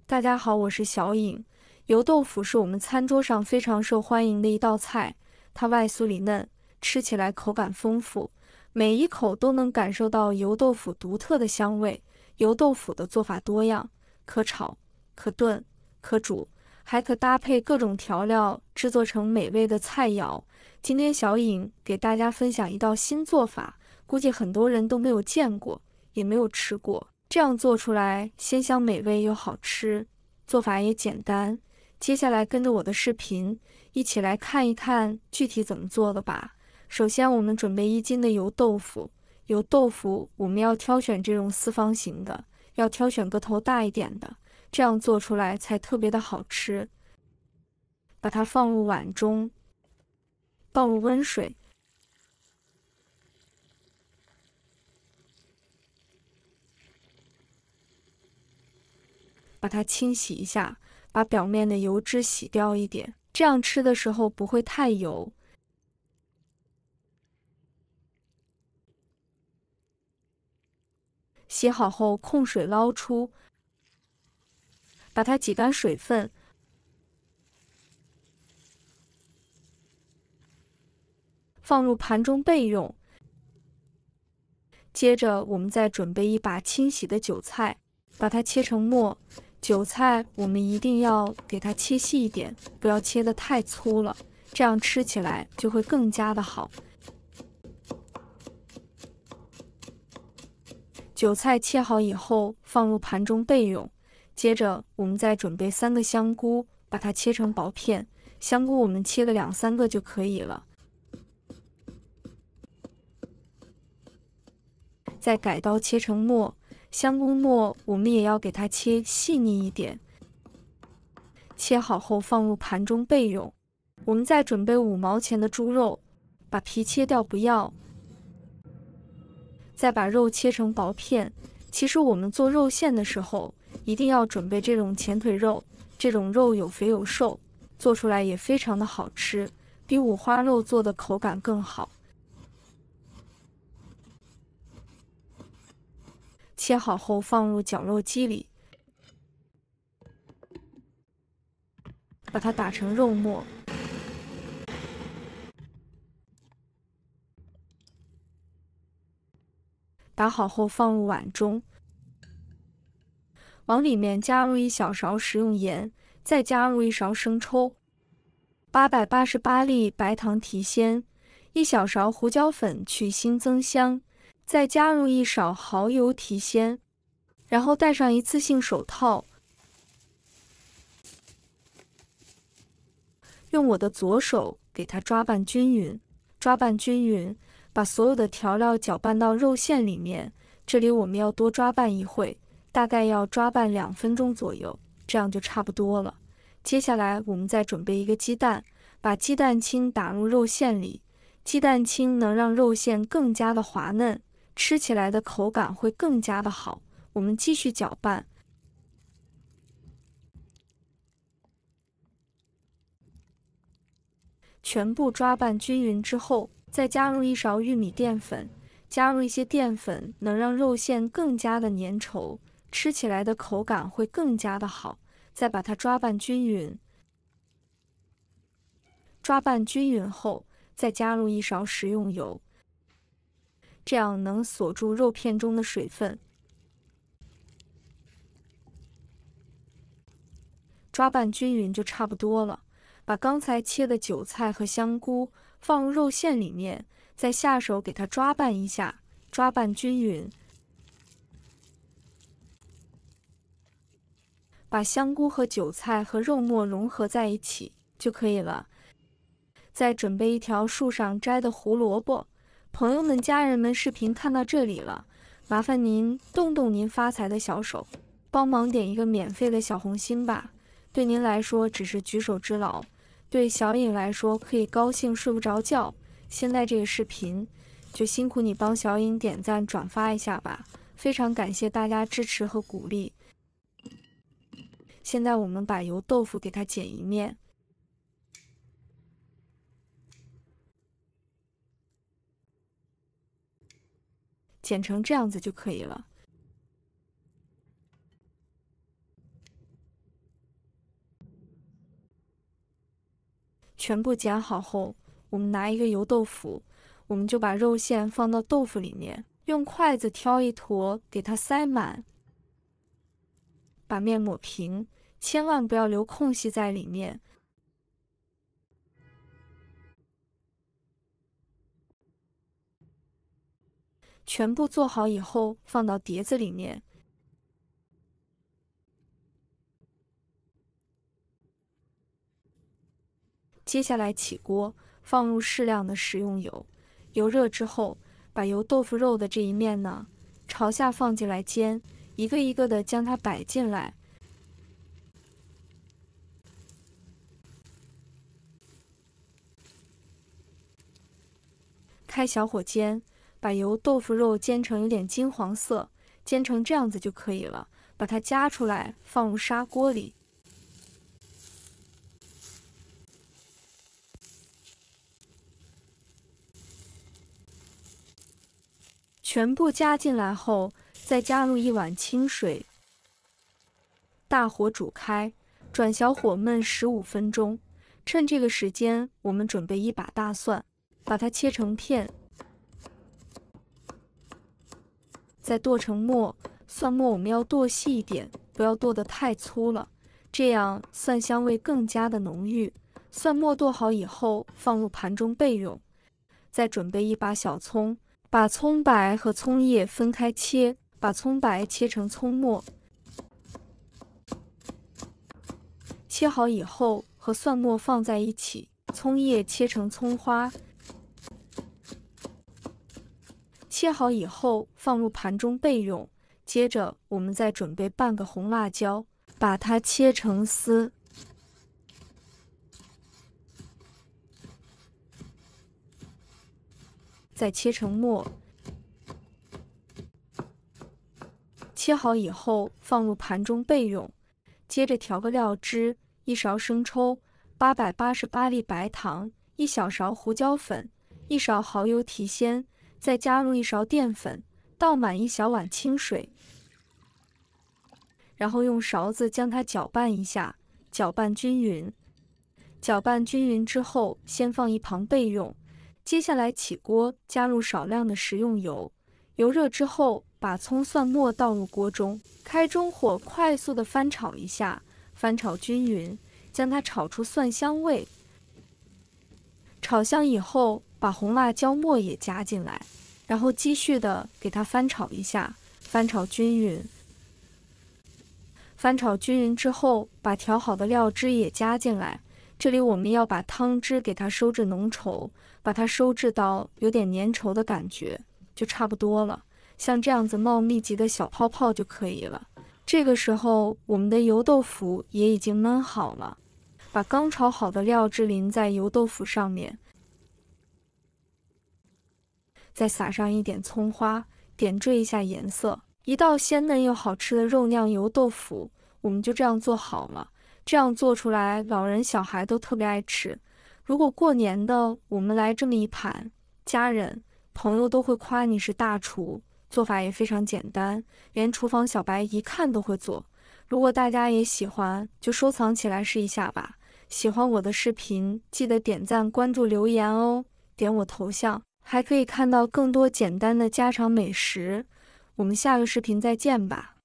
大家好，我是小颖。油豆腐是我们餐桌上非常受欢迎的一道菜，它外酥里嫩，吃起来口感丰富，每一口都能感受到油豆腐独特的香味。油豆腐的做法多样，可炒、可炖、可煮，还可搭配各种调料制作成美味的菜肴。今天小颖给大家分享一道新做法，估计很多人都没有见过，也没有吃过。这样做出来鲜香美味又好吃，做法也简单。接下来跟着我的视频一起来看一看具体怎么做的吧。首先我们准备1斤的油豆腐，油豆腐我们要挑选这种四方形的，要挑选个头大一点的，这样做出来才特别的好吃。把它放入碗中，倒入温水，把它清洗一下，把表面的油脂洗掉一点，这样吃的时候不会太油。洗好后控水捞出，把它挤干水分，放入盘中备用。接着我们再准备一把清洗的韭菜，把它切成末。韭菜我们一定要给它切细一点，不要切得太粗了，这样吃起来就会更加的好。韭菜切好以后放入盘中备用。接着我们再准备3个香菇，把它切成薄片，香菇我们切个2、3个就可以了。再改刀切成末，香菇末我们也要给它切细腻一点。切好后放入盘中备用。我们再准备5毛钱的猪肉，把皮切掉不要。再把肉切成薄片。其实我们做肉馅的时候，一定要准备这种前腿肉，这种肉有肥有瘦，做出来也非常的好吃，比五花肉做的口感更好。切好后放入绞肉机里，把它打成肉末。打好后放入碗中，往里面加入1小勺食用盐，再加入1勺生抽，888粒白糖提鲜，1小勺胡椒粉去腥增香，再加入1勺蚝油提鲜，然后戴上一次性手套，用我的左手给它抓拌均匀，把所有的调料搅拌到肉馅里面。这里我们要多抓拌一会，大概要抓拌2分钟左右，这样就差不多了。接下来我们再准备1个鸡蛋，把鸡蛋清打入肉馅里。鸡蛋清能让肉馅更加的滑嫩，吃起来的口感会更加的好。我们继续搅拌。全部抓拌均匀之后，再加入1勺玉米淀粉，加入一些淀粉能让肉馅更加的粘稠，吃起来的口感会更加的好。再把它抓拌均匀。抓拌均匀后，再加入1勺食用油，这样能锁住肉片中的水分。抓拌均匀就差不多了。把刚才切的韭菜和香菇放入肉馅里面，再下手给它抓拌一下，抓拌均匀。把香菇和韭菜和肉末融合在一起就可以了。再准备1条树上摘的胡萝卜。朋友们、家人们，视频看到这里了，麻烦您动动您发财的小手，帮忙点一个免费的小红心吧。对您来说只是举手之劳，对小颖来说可以高兴睡不着觉。现在这个视频就辛苦你帮小颖点赞转发一下吧，非常感谢大家支持和鼓励。现在我们把油豆腐给它剪一面，剪成这样子就可以了。全部剪好后，我们拿一个油豆腐，我们就把肉馅放到豆腐里面，用筷子挑一坨给它塞满，把面抹平，千万不要留空隙在里面。全部做好以后，放到碟子里面。接下来起锅，放入适量的食用油，油热之后，把油豆腐肉的这一面呢，朝下放进来煎，一个一个的将它摆进来。开小火煎，把油豆腐肉煎成有点金黄色，煎成这样子就可以了。把它夹出来，放入砂锅里。全部加进来后，再加入1碗清水，大火煮开，转小火焖15分钟。趁这个时间，我们准备1把大蒜，把它切成片，再剁成末。蒜末我们要剁细一点，不要剁得太粗了，这样蒜香味更加的浓郁。蒜末剁好以后，放入盘中备用。再准备1把小葱，把葱白和葱叶分开切，把葱白切成葱末。切好以后，和蒜末放在一起，葱叶切成葱花。切好以后，放入盘中备用。接着，我们再准备半个红辣椒，把它切成丝。再切成末。切好以后，放入盘中备用。接着调个料汁：1勺生抽，888粒白糖，1小勺胡椒粉，1勺蚝油提鲜，再加入1勺淀粉，倒满1小碗清水，然后用勺子将它搅拌一下，搅拌均匀。搅拌均匀之后，先放一旁备用。接下来起锅，加入少量的食用油，油热之后，把葱蒜末倒入锅中，开中火快速的翻炒一下，翻炒均匀，将它炒出蒜香味。炒香以后，把红辣椒末也加进来，然后继续的给它翻炒一下，翻炒均匀。翻炒均匀之后，把调好的料汁也加进来。这里我们要把汤汁给它收至浓稠，把它收至到有点粘稠的感觉，就差不多了。像这样子冒密集的小泡泡就可以了。这个时候，我们的油豆腐也已经焖好了，把刚炒好的料汁淋在油豆腐上面，再撒上一点葱花，点缀一下颜色。一道鲜嫩又好吃的肉酿油豆腐，我们就这样做好了。这样做出来，老人小孩都特别爱吃。如果过年的我们来这么一盘，家人朋友都会夸你是大厨，做法也非常简单，连厨房小白一看都会做。如果大家也喜欢，就收藏起来试一下吧。喜欢我的视频，记得点赞、关注、留言哦。点我头像，还可以看到更多简单的家常美食。我们下个视频再见吧。